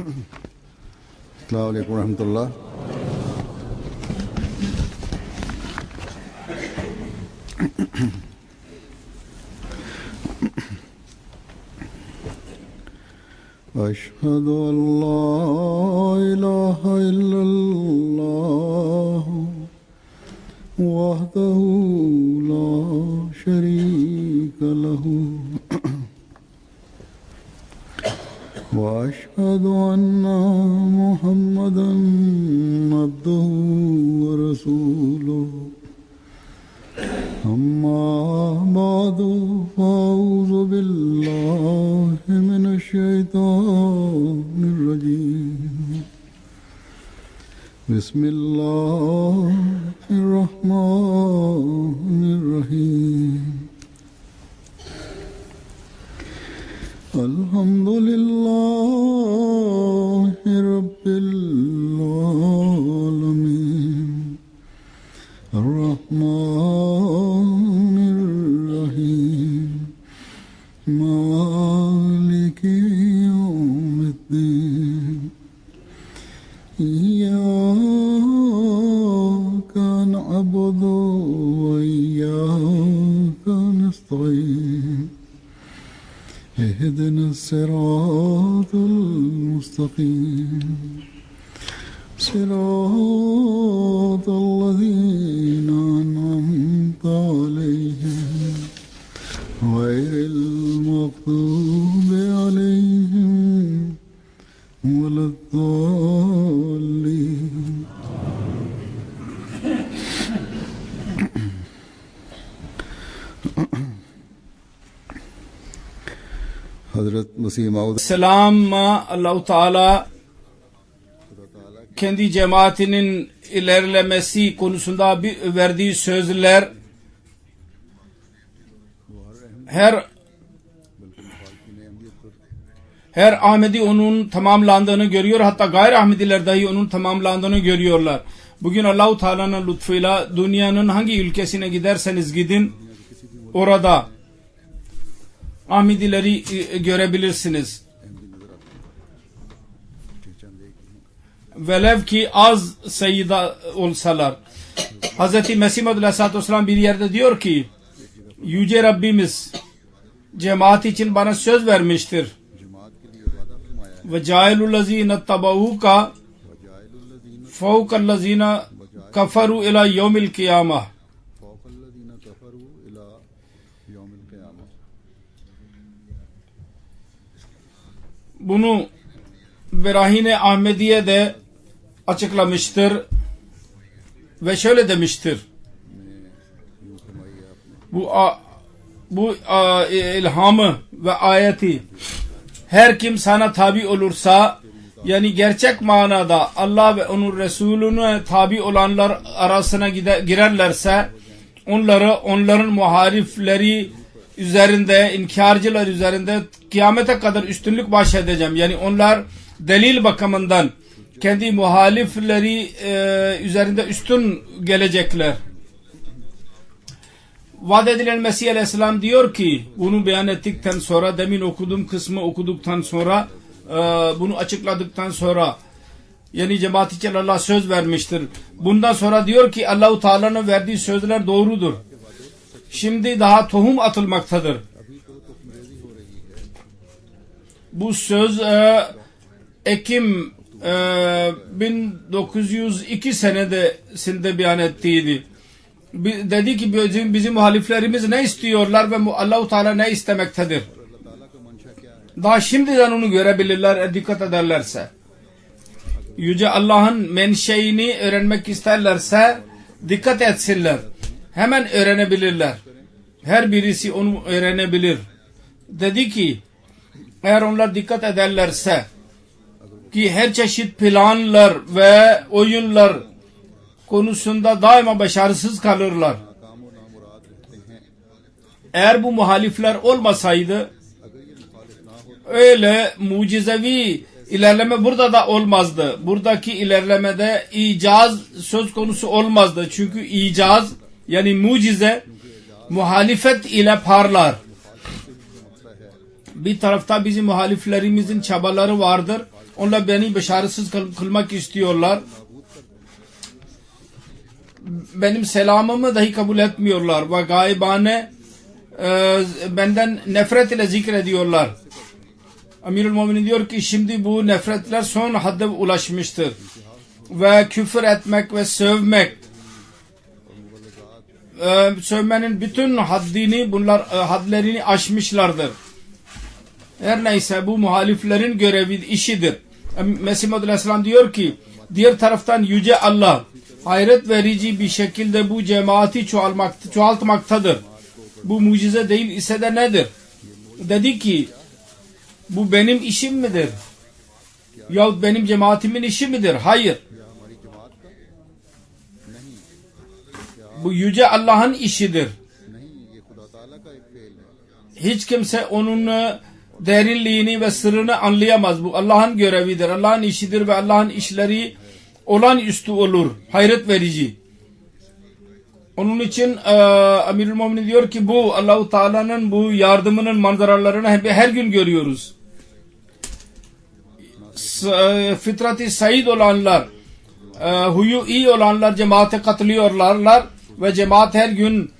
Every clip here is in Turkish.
Esselamu Aleyküm ve Rahmetullah. Eşhedü en la ilahe illallah vahdehu la şerike lehu ve eşhedü enne Muhammeden abduhu ve resuluhu. Amma ba'du fa'uzu billahi mineşşeytanirracim. Bismillahirrahmanirrahim. Elhamdülillahi Rabbil alemin. Errahmanirrahim. Maliki yevmiddin. İyyâke na'budu ve iyyâke nesta'in. اهدنا الصراط المستقيم صراط الذين أنعمت عليهم غير المغضوب عليهم ولا الضالين. Hazret Mesih Maud Selam'a Allah-u Teala kendi cemaatinin ilerlemesi konusunda verdiği sözler her Ahmedi onun tamamlandığını görüyor, hatta gayri Ahmediler dahi onun tamamlandığını görüyorlar. Bugün Allah-u Teala'nın lütfuyla dünyanın hangi ülkesine giderseniz gidin, orada Ahmedileri görebilirsiniz. Velev ki az sayıda olsalar. Hz. Mesih Maud Aleyhisselatü Vesselam bir yerde diyor ki, Yüce Rabbimiz cemaat için bana söz vermiştir. Ve cailullezine tabauka fevkallezine kafaru ila yevmil kıyamah. Bunu Berahine Ahmediye de açıklamıştır ve şöyle demiştir. Bu ilhamı ve ayeti her kim sana tabi olursa, yani gerçek manada Allah ve onun Resulüne tabi olanlar arasına girerlerse onların muharifleri üzerinde, inkarcılar üzerinde kıyamete kadar üstünlük bahşedeceğim. Yani onlar delil bakımından kendi muhalifleri üzerinde üstün gelecekler. Vaat edilen Mesih Aleyhisselam diyor ki, bunu beyan ettikten sonra, demin okuduğum kısmı okuduktan sonra, bunu açıkladıktan sonra, yani cemaat için Allah söz vermiştir. Bundan sonra diyor ki Allah-u Teala'nın verdiği sözler doğrudur. Şimdi daha tohum atılmaktadır. Bu söz Ekim 1902 senesinde beyan ettiydi. Dedi ki bizim muhaliflerimiz ne istiyorlar ve Allah-u Teala ne istemektedir. Daha şimdiden onu görebilirler, dikkat ederlerse. Yüce Allah'ın menşeini öğrenmek isterlerse dikkat etsinler. Hemen öğrenebilirler. Her birisi onu öğrenebilir. Dedi ki eğer onlar dikkat ederlerse ki her çeşit planlar ve oyunlar konusunda daima başarısız kalırlar. Eğer bu muhalifler olmasaydı öyle mucizevi ilerleme burada da olmazdı. Buradaki ilerlemede icaz söz konusu olmazdı. Çünkü icaz yani mucize muhalefet ile parlar. Bir tarafta bizim muhaliflerimizin çabaları vardır. Onlar beni başarısız kılmak istiyorlar. Benim selamımı dahi kabul etmiyorlar ve gaybane benden nefret ile zikrediyorlar. Amirul Muminin diyor ki şimdi bu nefretler son hadde ulaşmıştır. Ve küfür etmek ve sövmek, sövmenin bütün haddini, bunlar hadlerini aşmışlardır. Her neyse bu muhaliflerin görevi, işidir. Mesih Maud Aleyhisselam diyor ki diğer taraftan Yüce Allah hayret verici bir şekilde bu cemaati çoğaltmaktadır. Bu mucize değil ise de nedir? Dedi ki bu benim işim midir? Yahut benim cemaatimin işi midir? Hayır. Bu Yüce Allah'ın işidir. Hiç kimse onun derinliğini ve sırrını anlayamaz. Bu Allah'ın görevidir. Allah'ın işidir ve Allah'ın işleri olağanüstü olur. Hayret verici. Onun için Amirul Muminin diyor ki bu Allah-u Teala'nın bu yardımının manzaralarını her gün görüyoruz. Fıtratı said olanlar, huyu iyi olanlar cemaate katılıyorlar ve cemaat her gün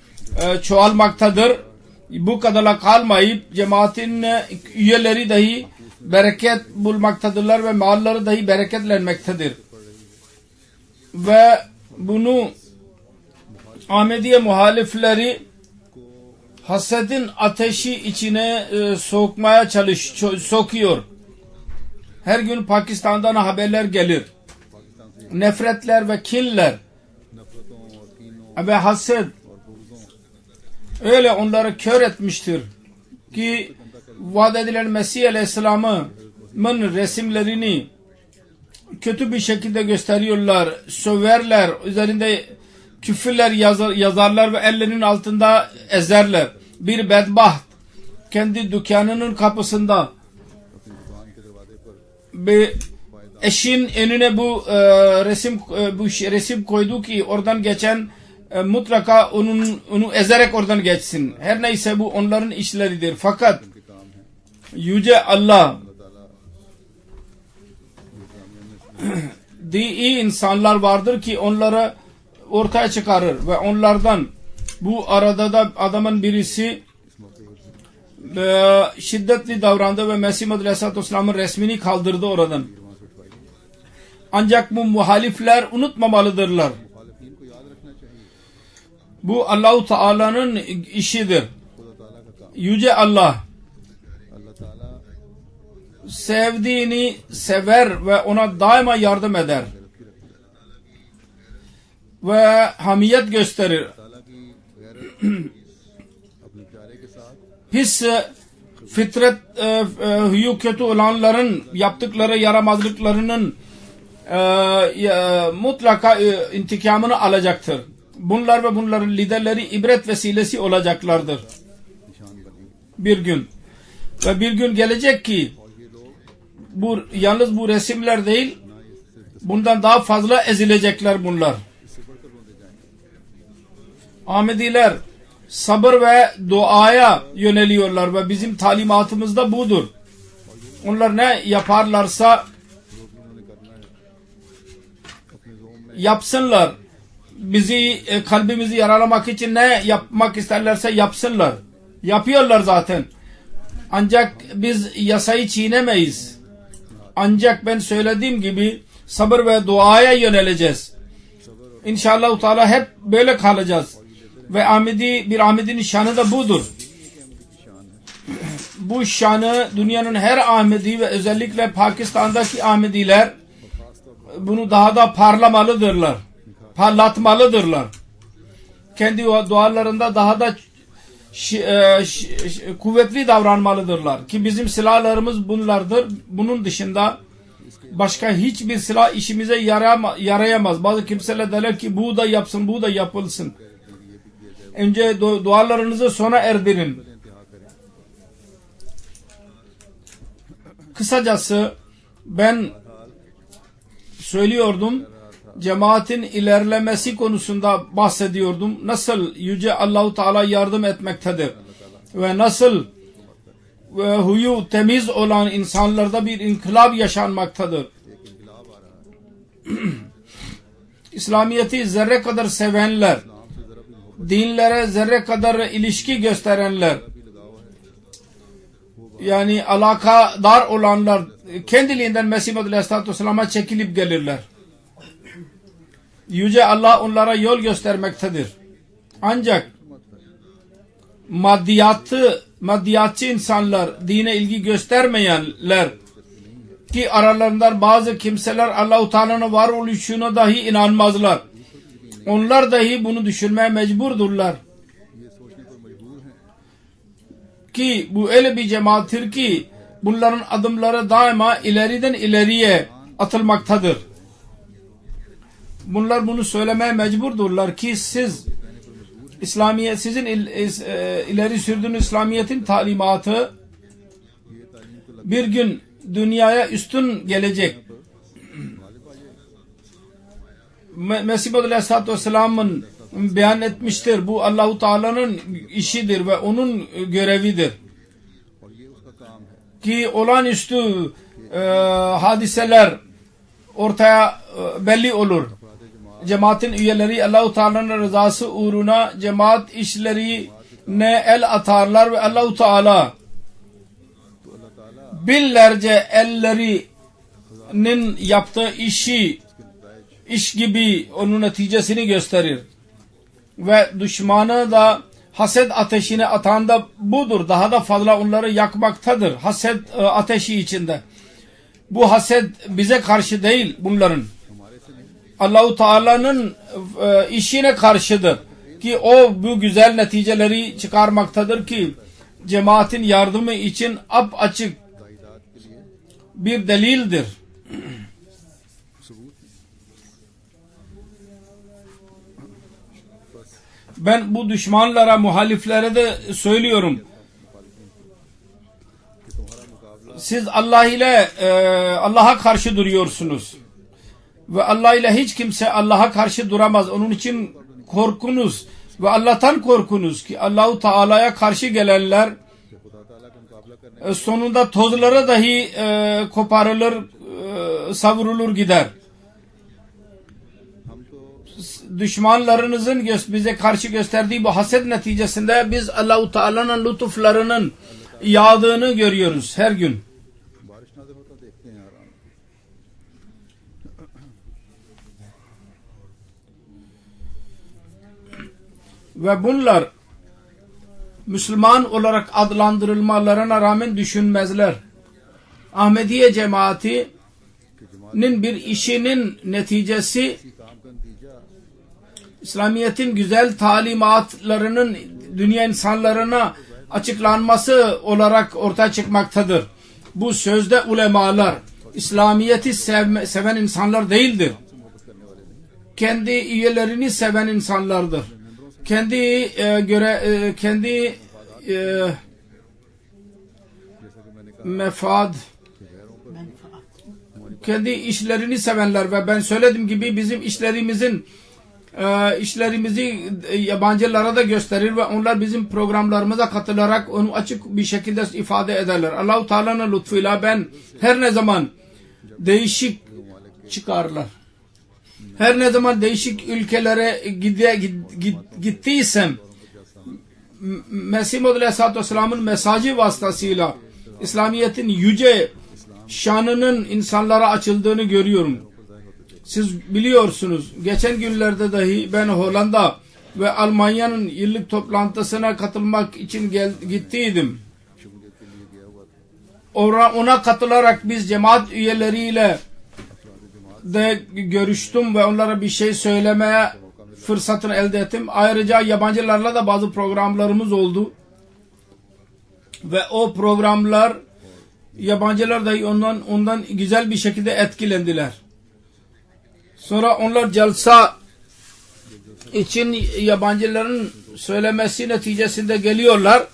çoğalmaktadır. Bu kadarla kalmayıp cemaatin üyeleri dahi bereket bulmaktadırlar ve malları dahi bereketlenmektedir. Ve bunu Ahmediye muhalifleri hasedin ateşi içine sokmaya sokuyor. Her gün Pakistan'dan haberler gelir. Nefretler ve kinler ve haset öyle onları kör etmiştir ki vaat edilen Mesih Aleyhisselam'ın resimlerini kötü bir şekilde gösteriyorlar, söverler, üzerinde küfürler yazarlar ve ellerinin altında ezerler. Bir bedbaht kendi dükkanının kapısında bir eşin önüne bu resim koydu ki oradan geçen mutlaka onu ezerek oradan geçsin. Her neyse bu onların işleridir. Fakat Yüce Allah iyi insanlar vardır ki onları ortaya çıkarır ve onlardan bu arada da adamın birisi şiddetli davrandı ve Mesih Maud Aleyhisselatü Vesselam'ın resmini kaldırdı oradan. Ancak bu muhalifler unutmamalıdırlar. Bu Allah-u Teala'nın işidir. Yüce Allah sevdiğini sever ve ona daima yardım eder ve hamiyet gösterir. Pis fitret huyu kötü olanların yaptıkları yaramazlıklarının mutlaka intikamını alacaktır. Bunlar ve bunların liderleri ibret vesilesi olacaklardır. Bir gün. Ve bir gün gelecek ki yalnız bu resimler değil, bundan daha fazla ezilecekler bunlar. Ahmediler sabır ve duaya yöneliyorlar ve bizim talimatımız da budur. Onlar ne yaparlarsa yapsınlar. Kalbimizi yaralamak için ne yapmak isterlerse yapsınlar. Yapıyorlar zaten. Ancak biz yasayı çiğnemeyiz. Ancak ben söylediğim gibi sabır ve duaya yöneleceğiz. İnşallah Teala hep böyle kalacağız. Ve Ahmedi'nin şanı da budur. Bu şanı dünyanın her Ahmedi ve özellikle Pakistan'daki Ahmediler bunu daha da parlatmalıdırlar. Kendi dualarında daha da kuvvetli davranmalıdırlar. Ki bizim silahlarımız bunlardır. Bunun dışında başka hiçbir silah işimize yarayamaz. Bazı kimseler derler ki bu da yapsın, bu da yapılsın. Önce dualarınızı sona erdirin. Kısacası ben söylüyordum, cemaatin ilerlemesi konusunda bahsediyordum. Nasıl Yüce Allah-u Teala yardım etmektedir ve nasıl ve huyu temiz olan insanlarda bir inkılap yaşanmaktadır. İslamiyet'i zerre kadar sevenler, dinlere zerre kadar ilişki gösterenler, yani alakadar olanlar kendiliğinden Mesih Muhammed Aleyhisselatü Vesselam'a çekilip gelirler. Yüce Allah onlara yol göstermektedir. Ancak maddiyatçı insanlar, dine ilgi göstermeyenler ki aralarından bazı kimseler Allah-u Teala'nın varoluşuna dahi inanmazlar. Onlar dahi bunu düşünmeye mecburdurlar. Ki bu öyle bir cemaattir ki bunların adımları daima ileriden ileriye atılmaktadır. Bunlar bunu söylemeye mecburdurlar ki siz İslamiyet, sizin ileri sürdüğünüz İslamiyet'in talimatı bir gün dünyaya üstün gelecek. Mesih Muhammed Aleyhisselatü Vesselam'ın beyan etmiştir. Bu Allah-u Teala'nın işidir ve onun görevidir. Ki olağanüstü hadiseler ortaya belli olur. Cemaatin üyeleri Allah-u Teala'nın rızası uğruna cemaat işlerine el atarlar ve Allah-u Teala binlerce ellerinin yaptığı iş gibi onun neticesini gösterir. Ve düşmanı da haset ateşine atan da budur. Daha da fazla onları yakmaktadır. Haset ateşi içinde. Bu haset bize karşı değil bunların. Allah-u Teala'nın işine karşıdır. Ki o bu güzel neticeleri çıkarmaktadır ki cemaatin yardımı için açık bir delildir. Ben bu düşmanlara, muhaliflere de söylüyorum. Siz Allah'a karşı duruyorsunuz. Ve Allah ile hiç kimse Allah'a karşı duramaz. Onun için korkunuz ve Allah'tan korkunuz ki Allah-u Teala'ya karşı gelenler sonunda tozlara dahi koparılır, savrulur gider. Düşmanlarınızın bize karşı gösterdiği bu haset neticesinde biz Allah-u Teala'nın lütuflarının yağdığını görüyoruz her gün. Ve bunlar Müslüman olarak adlandırılmalarına rağmen düşünmezler. Ahmediye cemaatinin bir işinin neticesi İslamiyet'in güzel talimatlarının dünya insanlarına açıklanması olarak ortaya çıkmaktadır. Bu sözde ulemalar İslamiyet'i seven insanlar değildir. Kendi üyelerini seven insanlardır. Kendi işlerini sevenler ve ben söylediğim gibi bizim işlerimizi yabancılara da gösterir ve onlar bizim programlarımıza katılarak onu açık bir şekilde ifade ederler. Allah-u Teala'nın lütfuyla ben her ne zaman değişik çıkarlar. Her ne zaman değişik ülkelere gittiysem Mesih Muhammed Aleyhisselatü Vesselam'ın mesajı vasıtasıyla İslamiyet'in yüce şanının insanlara açıldığını görüyorum. Siz biliyorsunuz geçen günlerde dahi ben Hollanda ve Almanya'nın yıllık toplantısına katılmak için gittiydim. Ona katılarak biz cemaat üyeleriyle de görüştüm ve onlara bir şey söylemeye fırsatını elde ettim. Ayrıca yabancılarla da bazı programlarımız oldu. Ve o programlar yabancılar dahi ondan güzel bir şekilde etkilendiler. Sonra onlar celsa için yabancıların söylemesi neticesinde geliyorlar.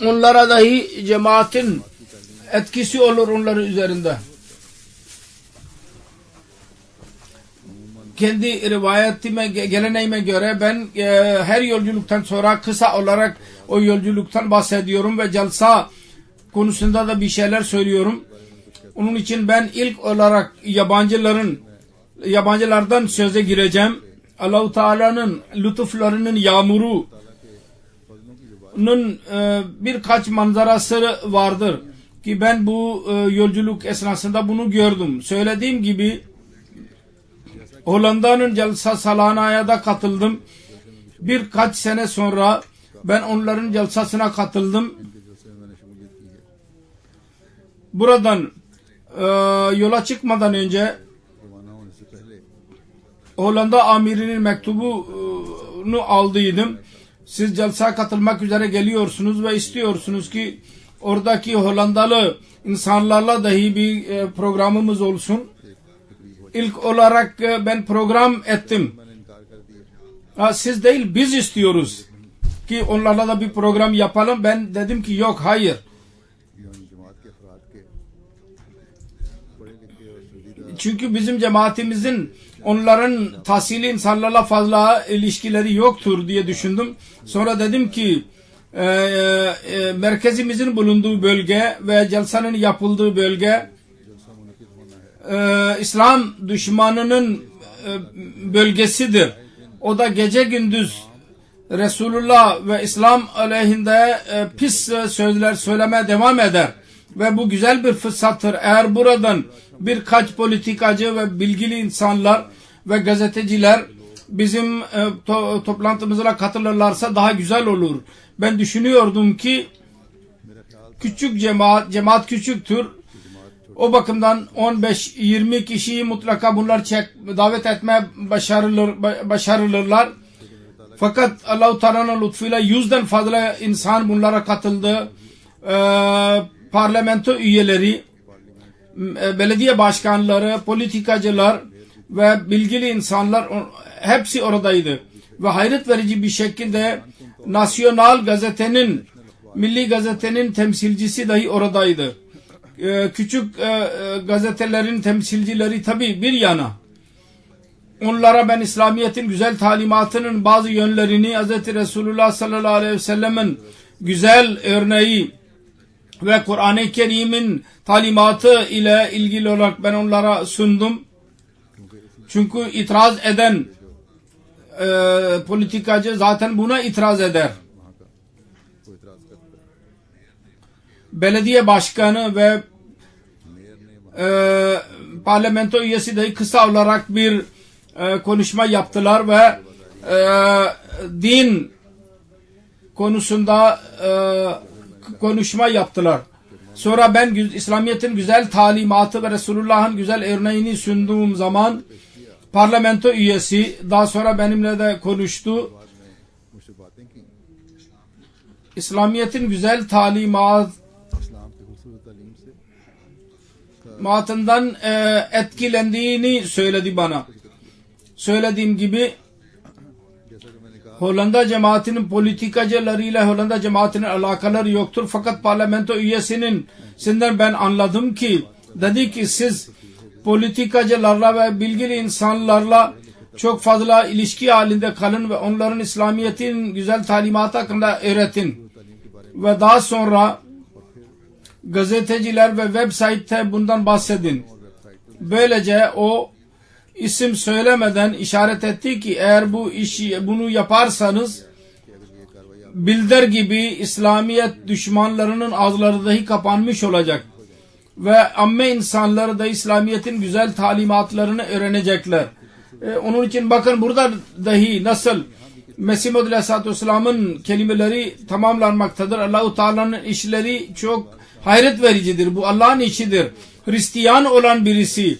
Onlara dahi cemaatin etkisi olur onların üzerinde. Kendi rivayetime, geleneğime göre ben her yolculuktan sonra kısa olarak o yolculuktan bahsediyorum ve celsa konusunda da bir şeyler söylüyorum. Onun için ben ilk olarak yabancılardan söze gireceğim. Allah-u Teala'nın lütuflarının yağmurunun birkaç manzarası vardır ki ben bu yolculuk esnasında bunu gördüm. Söylediğim gibi Hollanda'nın Jalsa Salana'ya da katıldım. Birkaç sene sonra ben onların jalsasına katıldım. Buradan yola çıkmadan önce Hollanda amirinin mektubunu aldıydım. Siz jalsaya katılmak üzere geliyorsunuz ve istiyorsunuz ki oradaki Hollandalı insanlarla dahi bir programımız olsun. İlk olarak ben program ettim. Siz değil, biz istiyoruz ki onlarla da bir program yapalım. Ben dedim ki yok, hayır. Çünkü bizim cemaatimizin onların tahsili insanlarla fazla ilişkileri yoktur diye düşündüm. Sonra dedim ki merkezimizin bulunduğu bölge ve jalsanın yapıldığı bölge İslam düşmanının bölgesidir. O da gece gündüz Resulullah ve İslam aleyhinde pis sözler söylemeye devam eder. Ve bu güzel bir fırsattır. Eğer buradan birkaç politikacı ve bilgili insanlar ve gazeteciler bizim toplantımıza katılırlarsa daha güzel olur. Ben düşünüyordum ki küçük cemaat küçüktür. O bakımdan 15-20 kişiyi mutlaka bunlar davet etmeye başarılırlar. Fakat Allah-u Teala'nın lütfuyla 100'den fazla insan bunlara katıldı. Parlamento üyeleri, belediye başkanları, politikacılar ve bilgili insanlar hepsi oradaydı. Ve hayret verici bir şekilde Nasyonal gazetenin, Milli gazetenin temsilcisi dahi oradaydı. Küçük gazetelerin temsilcileri tabi bir yana. Onlara ben İslamiyet'in güzel talimatının bazı yönlerini, Hz. Resulullah sallallahu aleyhi ve sellem'in güzel örneği ve Kur'an-ı Kerim'in talimatı ile ilgili olarak ben onlara sundum. Çünkü itiraz eden politikacı zaten buna itiraz eder. Belediye başkanı ve parlamento üyesi de kısa olarak bir konuşma yaptılar ve din konusunda konuşma yaptılar. Sonra ben İslamiyet'in güzel talimatı ve Resulullah'ın güzel örneğini sunduğum zaman parlamento üyesi daha sonra benimle de konuştu. İslamiyet'in güzel talimatından etkilendiğini söyledi bana. Söylediğim gibi Hollanda cemaatinin politikacılarıyla Hollanda cemaatinin alakaları yoktur. Fakat parlamento üyesinden ben anladım ki dedi ki siz politikacılarla ve bilgili insanlarla çok fazla ilişki halinde kalın ve onların İslamiyet'in güzel talimatı hakkında öğretin. Ve daha sonra gazeteciler ve web site'te bundan bahsedin. Böylece o isim söylemeden işaret etti ki eğer bunu yaparsanız bilder gibi İslamiyet düşmanlarının ağızları dahi kapanmış olacak. Ve amme insanları da İslamiyet'in güzel talimatlarını öğrenecekler. Onun için bakın burada dahi nasıl Mesih Maud Aleyhisselatü Vesselam'ın kelimeleri tamamlanmaktadır. Allah-u Teala'nın işleri çok hayret vericidir. Bu Allah'ın işidir. Hristiyan olan birisi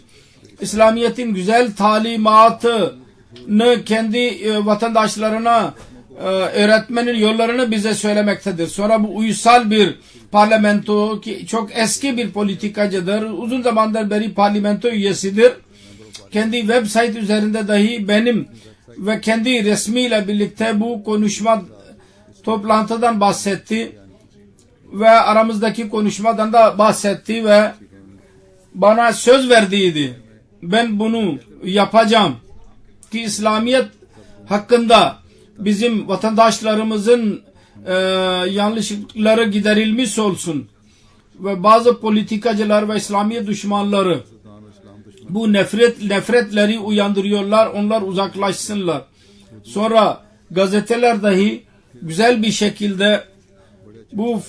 İslamiyet'in güzel talimatını kendi vatandaşlarına öğretmenin yollarını bize söylemektedir. Sonra bu uysal bir parlamento ki çok eski bir politikacıdır. Uzun zamandır beri parlamento üyesidir. Kendi web site üzerinde dahi benim ve kendi resmiyle birlikte bu konuşma toplantıdan bahsetti ve aramızdaki konuşmadan da bahsetti ve bana söz verdiydi. Ben bunu yapacağım ki İslamiyet hakkında bizim vatandaşlarımızın yanlışlıkları giderilmiş olsun ve bazı politikacılar ve İslamiyet düşmanları bu nefretleri uyandırıyorlar. Onlar uzaklaşsınlar. Sonra gazeteler dahi güzel bir şekilde bu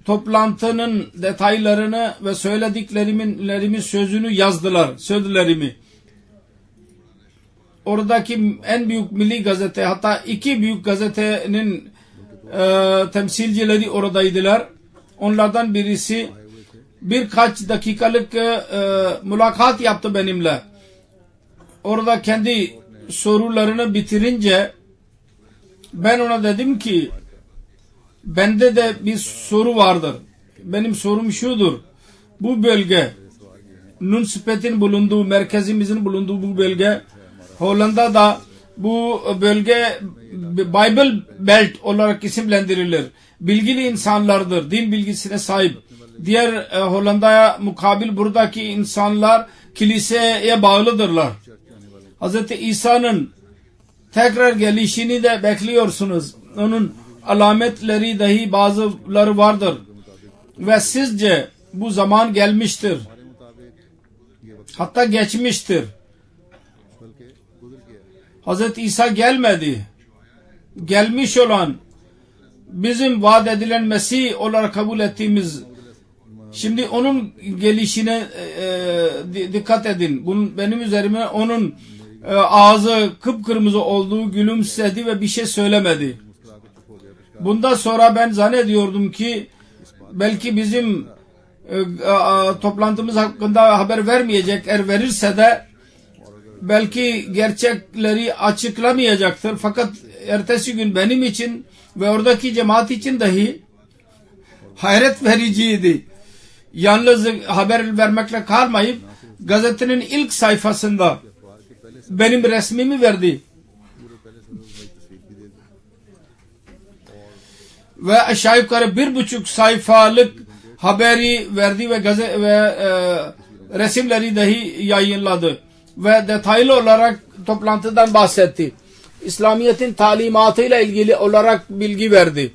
toplantının detaylarını ve söylediklerimin sözünü yazdılar. Sözlerimi. Oradaki en büyük milli gazete, hatta iki büyük gazetenin temsilcileri oradaydılar. Onlardan birisi birkaç dakikalık mülakat yaptı benimle. Orada kendi sorularını bitirince ben ona dedim ki bende de bir soru vardır. Benim sorum şudur. Bu bölge Nunspeet'in bulunduğu, merkezimizin bulunduğu bu bölge, Hollanda'da bu bölge Bible Belt olarak isimlendirilir. Bilgili insanlardır. Din bilgisine sahip. Diğer Hollanda'ya mukabil buradaki insanlar kiliseye bağlıdırlar. Hz. İsa'nın tekrar gelişini de bekliyorsunuz. Onun alametleri dahi bazıları vardır. Ve sizce bu zaman gelmiştir. Hatta geçmiştir. Hz. İsa gelmedi. Gelmiş olan bizim vaat edilen Mesih olarak kabul ettiğimiz, şimdi onun gelişine dikkat edin. Benim üzerime onun ağzı kıpkırmızı olduğu, gülümsedi ve bir şey söylemedi. Bundan sonra ben zannediyordum ki belki bizim toplantımız hakkında haber vermeyecek. Eğer verirse de belki gerçekleri açıklamayacaktır. Fakat ertesi gün benim için ve oradaki cemaat için dahi hayret vericiydi. Yalnız haber vermekle kalmayıp gazetenin ilk sayfasında benim resmimi verdi. Ve aşağı yukarı 1,5 sayfalık haberi verdi ve resimleri dahi yayınladı. Ve detaylı olarak toplantıdan bahsetti. İslamiyet'in talimatıyla ilgili olarak bilgi verdi.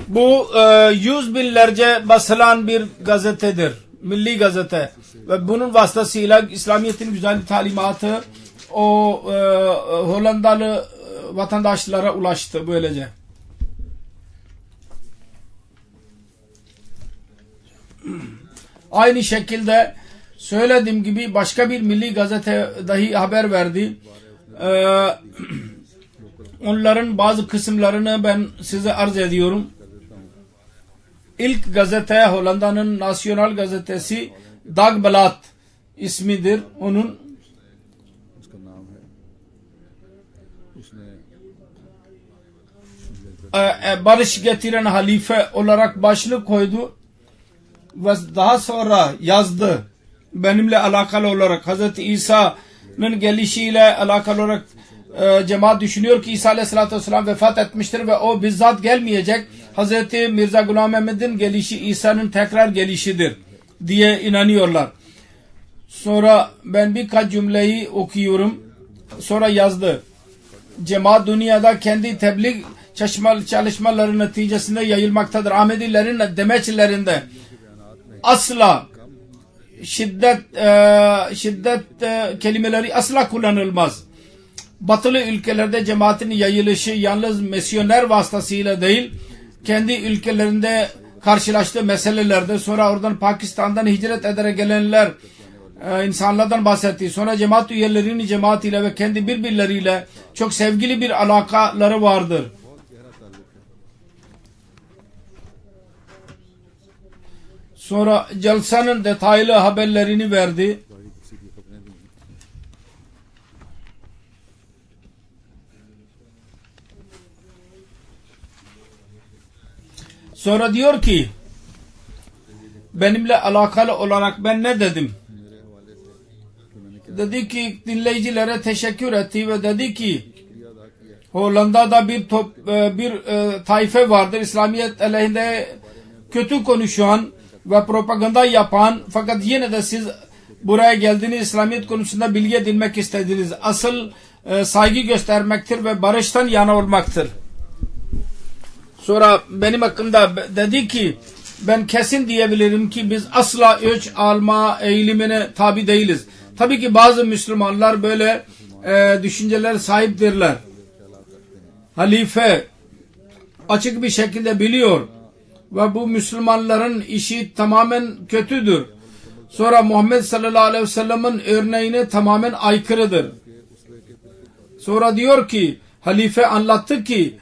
Bu 100 binlerce basılan bir gazetedir. Milli gazete. Ve bunun vasıtasıyla İslamiyet'in güzel talimatı o Hollandalı vatandaşlara ulaştı böylece. Aynı şekilde söylediğim gibi başka bir milli gazete dahi haber verdi. Onların bazı kısımlarını ben size arz ediyorum. İlk gazete Hollanda'nın Nasyonal gazetesi Dagblad ismidir. Onun barış getiren halife olarak başlık koydu ve daha sonra yazdı. Benimle alakalı olarak Hz. İsa'nın gelişiyle alakalı olarak cemaat düşünüyor ki İsa Aleyhisselatü Vesselam vefat etmiştir ve o bizzat gelmeyecek. Hz. Mirza Ghulam Ahmed'in gelişi İsa'nın tekrar gelişidir diye inanıyorlar. Sonra ben birkaç cümleyi okuyorum. Sonra yazdı. Cemaat dünyada kendi tebliğ çalışmaları neticesinde yayılmaktadır. Ahmedilerin demeçlerinde asla şiddet kelimeleri asla kullanılmaz. Batılı ülkelerde cemaatin yayılışı yalnız misyoner vasıtasıyla değil, kendi ülkelerinde karşılaştığı meselelerde, sonra oradan Pakistan'dan hicret ederek gelenler insanlardan bahsetti. Sonra cemaat üyelerinin cemaat ile ve kendi birbirleriyle çok sevgili bir alakaları vardır. Sonra Jalsa'nın detaylı haberlerini verdi. Sonra diyor ki benimle alakalı olarak ben ne dedim? Dedi ki dinleyicilere teşekkür etti ve dedi ki Hollanda'da bir taife vardır. İslamiyet aleyhinde kötü konuşan ve propaganda yapan, fakat yine de siz buraya geldiniz, İslamiyet konusunda bilgi edinmek istediniz. Asıl saygı göstermektir ve barıştan yana olmaktır. Sonra benim hakkında dedi ki ben kesin diyebilirim ki biz asla ölç alma eğilimine tabi değiliz. Tabii ki bazı Müslümanlar böyle düşünceler sahiptirler. Halife açık bir şekilde biliyor ve bu Müslümanların işi tamamen kötüdür. Sonra Muhammed sallallahu aleyhi ve sellem'in örneğine tamamen aykırıdır. Sonra diyor ki halife anlattı ki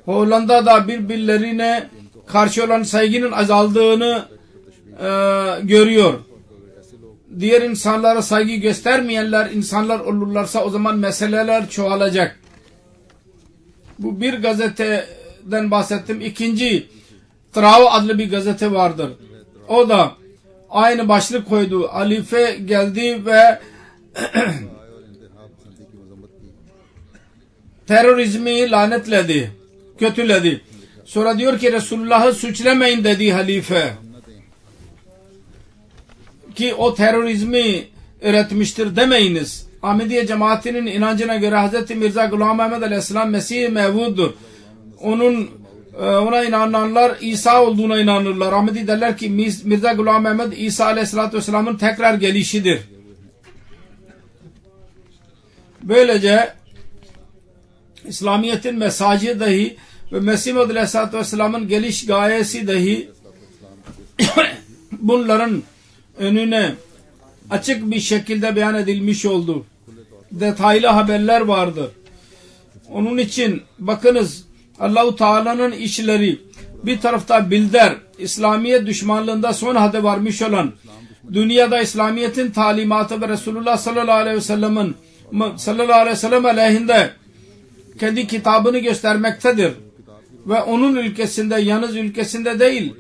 Hollanda'da birbirlerine karşı olan saygının azaldığını görüyor. Diğer insanlara saygı göstermeyenler insanlar olurlarsa o zaman meseleler çoğalacak. Bu bir gazeteden bahsettim. İkinci Trao adlı bir gazete vardır. O da aynı başlık koydu. Halife geldi ve terörizmi lanetledi, kötüledi. Sonra diyor ki Resulullah'ı suçlamayın dedi halife. Ki o terörizmi üretmiştir demeyiniz. Ahmediye cemaatinin inancına göre Hz. Mirza Ghulam Ahmad Aleyhisselam Mesih-i Mevud'dur. Ona inananlar İsa olduğuna inanırlar. Ahmedi derler ki Mirza Ghulam Ahmad İsa Aleyhisselatü Vesselam'ın tekrar gelişidir. Böylece İslamiyet'in mesajı dahi ve Mesih Muhammed Aleyhisselatü Vesselam'ın geliş gayesi dahi bunların önüne açık bir şekilde beyan edilmiş oldu. Detaylı haberler vardır. Onun için bakınız Allah-u Teala'nın işleri bir tarafta bilder, İslamiyet düşmanlığında son hadde varmış olan dünyada İslamiyet'in talimatı ve Resulullah sallallahu aleyhi ve sellem aleyhinde kendi kitabını göstermektedir. Ve onun ülkesinde, yalnız ülkesinde değil,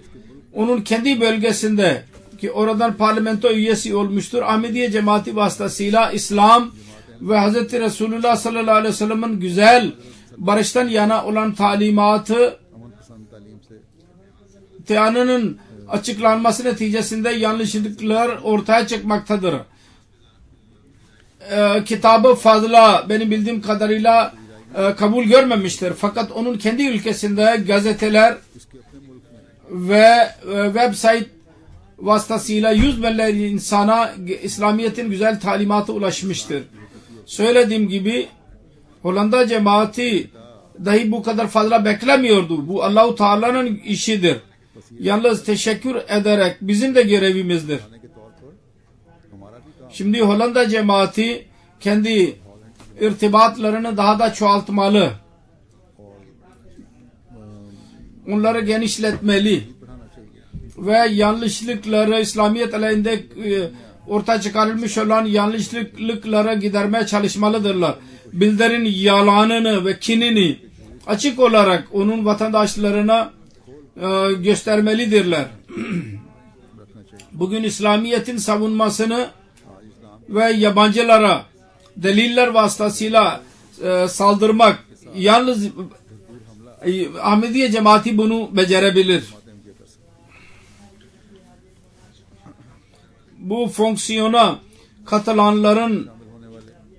onun kendi bölgesinde ki oradan parlamento üyesi olmuştur. Ahmediye cemaati vasıtasıyla İslam ve Hz. Resulullah sallallahu aleyhi ve sellem'in güzel barıştan yana olan talimatı teyanının açıklanması neticesinde yanlışlıklar ortaya çıkmaktadır. Kitabı fazla benim bildiğim kadarıyla kabul görmemiştir. Fakat onun kendi ülkesinde gazeteler ve website vasıtasıyla 100 milyon insana İslamiyet'in güzel talimatı ulaşmıştır. Söylediğim gibi Hollanda cemaati dahi bu kadar fazla beklemiyordu. Bu Allah-u Teala'nın işidir. Yalnız teşekkür ederek bizim de görevimizdir. Şimdi Hollanda cemaati kendi irtibatlarını daha da çoğaltmalı. Onları genişletmeli. Ve yanlışlıkları İslamiyet aleyhinde ortaya çıkarılmış olan yanlışlıklara gidermeye çalışmalıdırlar. Bildirin yalanını ve kinini açık olarak onun vatandaşlarına göstermelidirler. Bugün İslamiyet'in savunmasını ve yabancılara deliller vasıtasıyla saldırmak yalnız Ahmediye cemaati bunu becerebilir. Bu fonksiyona katılanların,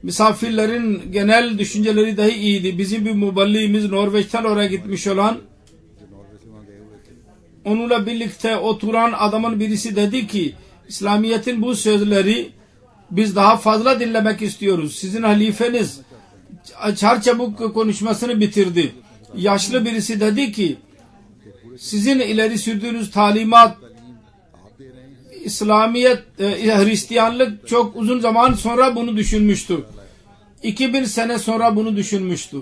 misafirlerin genel düşünceleri dahi iyiydi. Bizim bir muballiğimiz Norveç'ten oraya gitmiş olan, onunla birlikte oturan adamın birisi dedi ki İslamiyet'in bu sözleri biz daha fazla dinlemek istiyoruz. Sizin halifeniz çarçabuk konuşmasını bitirdi. Yaşlı birisi dedi ki sizin ileri sürdüğünüz talimat İslamiyet, Hristiyanlık çok uzun zaman sonra bunu düşünmüştü. 2000 sene sonra bunu düşünmüştü.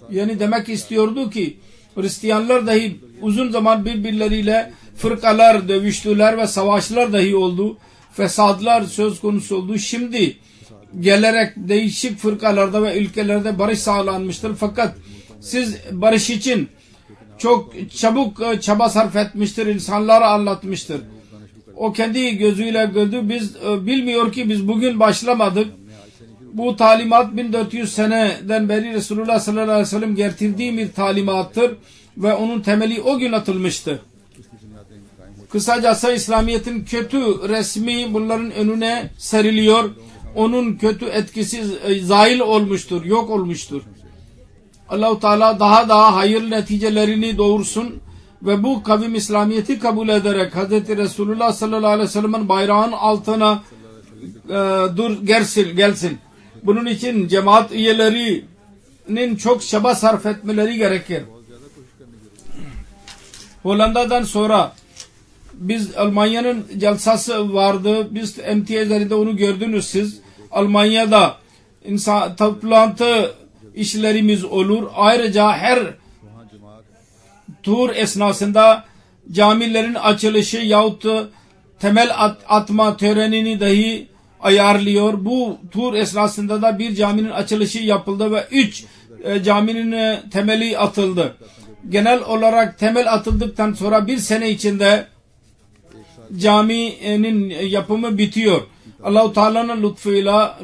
Yani demek istiyordu ki Hristiyanlar dahi uzun zaman birbirleriyle fırkalar dövüştüler ve savaşlar dahi oldu. Fesadlar söz konusu oldu. Şimdi gelerek değişik fırkalarda ve ülkelerde barış sağlanmıştır. Fakat siz barış için çok çabuk çaba sarf etmiştir. İnsanlara anlatmıştır. O kendi gözüyle gördü. Biz bilmiyor ki biz bugün başlamadık. Bu talimat 1400 seneden beri Resulullah sallallahu aleyhi ve sellem getirdiği bir talimattır ve onun temeli o gün atılmıştır. Kısacası İslamiyet'in kötü resmi bunların önüne seriliyor. Onun kötü etkisi zail olmuştur, yok olmuştur. Allah-u Teala daha hayırlı neticelerini doğursun ve bu kavim İslamiyet'i kabul ederek Hz. Resulullah sallallahu aleyhi ve sellem'in bayrağının altına gelsin. Bunun için cemaat üyelerinin çok çaba sarf etmeleri gerekir. Hollanda'dan sonra biz Almanya'nın celsası vardı. Biz MTA'lerinde onu gördünüz siz. Almanya'da toplantı işlerimiz olur. Ayrıca her tur esnasında camilerin açılışı yahut temel atma törenini dahi ayarlıyor. Bu tur esnasında da bir caminin açılışı yapıldı ve 3 caminin temeli atıldı. Genel olarak temel atıldıktan sonra bir sene içinde caminin yapımı bitiyor. Allah-u Teala'nın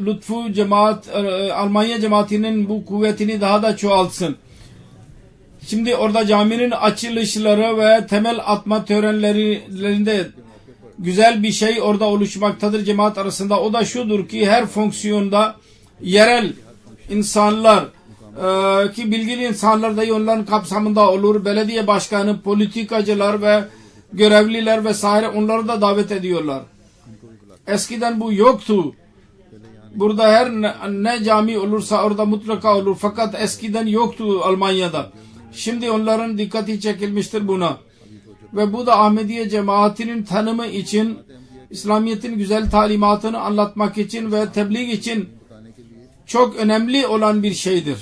lütfuyla Almanya cemaatinin bu kuvvetini daha da çoğaltsın. Şimdi orada caminin açılışları ve temel atma törenlerinde güzel bir şey orada oluşmaktadır cemaat arasında. O da şudur ki her fonksiyonda yerel insanlar ki bilgili insanlar da onların kapsamında olur. Belediye başkanı, politikacılar ve görevliler vesaire onları da davet ediyorlar. Eskiden bu yoktu. Burada her ne cami olursa orada mutlaka olur. Fakat eskiden yoktu Almanya'da. Şimdi onların dikkati çekilmiştir buna. Ve bu da Ahmediye cemaatinin tanımı için, İslamiyet'in güzel talimatını anlatmak için ve tebliğ için çok önemli olan bir şeydir.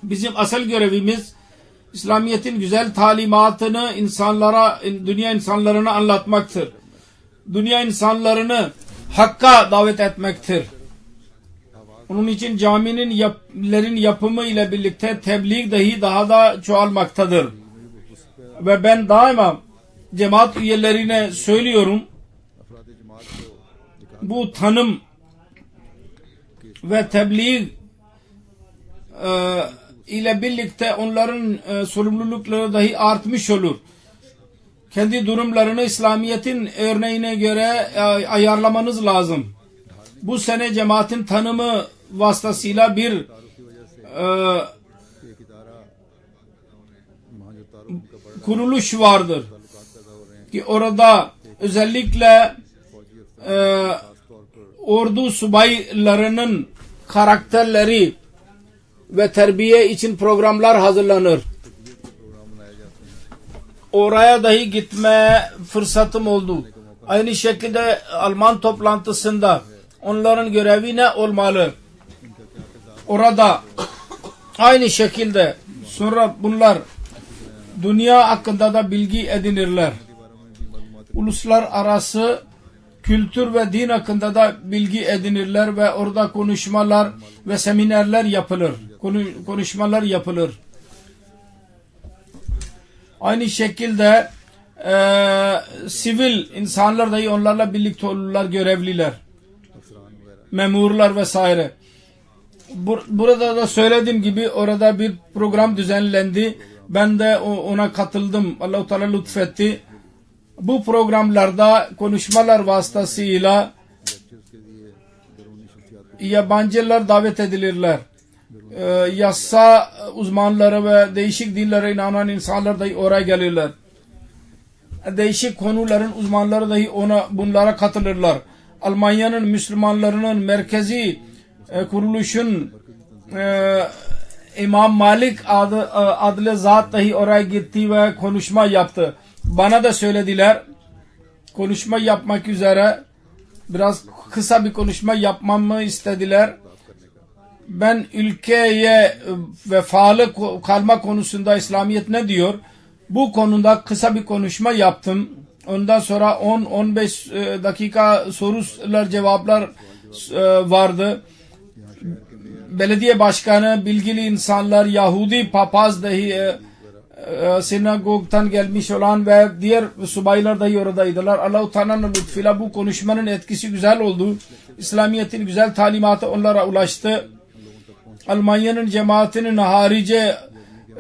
Bizim asıl görevimiz İslamiyet'in güzel talimatını dünya insanlarına anlatmaktır. Dünya insanlarını hakka davet etmektir. Onun için camilerin yapımı ile birlikte tebliğ dahi daha da çoğalmaktadır. Ve ben daima cemaat üyelerine söylüyorum, bu tanım ve tebliğ ile birlikte onların sorumlulukları dahi artmış olur. Kendi durumlarını İslamiyet'in örneğine göre ayarlamanız lazım. Bu sene cemaatin tanımı vasıtasıyla bir kuruluş vardır ki orada özellikle ordu subaylarının karakterleri ve terbiye için programlar hazırlanır. Oraya dahi gitme fırsatım oldu. Aynı şekilde Alman toplantısında onların görevi ne olmalı? Orada aynı şekilde sonra bunlar dünya hakkında da bilgi edinirler. Uluslararası kültür ve din hakkında da bilgi edinirler ve orada konuşmalar ve seminerler yapılır. Konuşmalar yapılır. Aynı şekilde sivil insanlar dahi onlarla birlikte olurlar, görevliler, memurlar vesaire. Burada da söylediğim gibi orada bir program düzenlendi. Ben de ona katıldım. Allah-u Teala lütfetti. Bu programlarda konuşmalar vasıtasıyla yabancılar davet edilirler. Yasa uzmanları ve değişik dinlere inanan insanlar dahi oraya gelirler. Değişik konuların uzmanları dahi bunlara katılırlar. Almanya'nın Müslümanlarının merkezi kuruluşun İmam Malik adlı zat dahi oraya gitti ve konuşma yaptı. Bana da söylediler konuşma yapmak üzere, biraz kısa bir konuşma yapmamı istediler. Ben ülkeye vefalı kalma konusunda İslamiyet ne diyor? Bu konuda kısa bir konuşma yaptım. Ondan sonra 10-15 dakika sorular cevaplar vardı. Belediye başkanı, bilgili insanlar, Yahudi papaz dahi sinagogdan gelmiş olan ve diğer subaylar dahi oradaydılar. Allah-u Teala'nın lütfuyla bu konuşmanın etkisi güzel oldu. İslamiyet'in güzel talimatı onlara ulaştı. Almanya'nın cemaatinin harici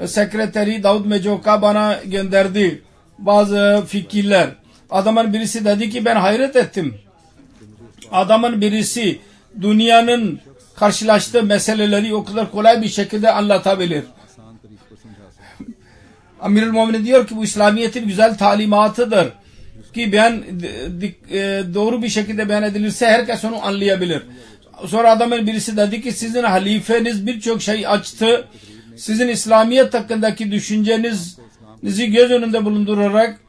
sekreteri Davud Mecoka bana gönderdi bazı fikirler. Adamın birisi dedi ki ben hayret ettim. Adamın birisi dünyanın karşılaştığı meseleleri o kadar kolay bir şekilde anlatabilir. Amirul Mu'minin diyor ki bu İslamiyet'in güzel talimatıdır ki beyan doğru bir şekilde beyan edilirse herkes onu anlayabilir. Sonra adamın birisi dedi ki sizin halifeniz birçok şey açtı. Sizin İslamiyet hakkındaki düşüncenizi göz önünde bulundurarak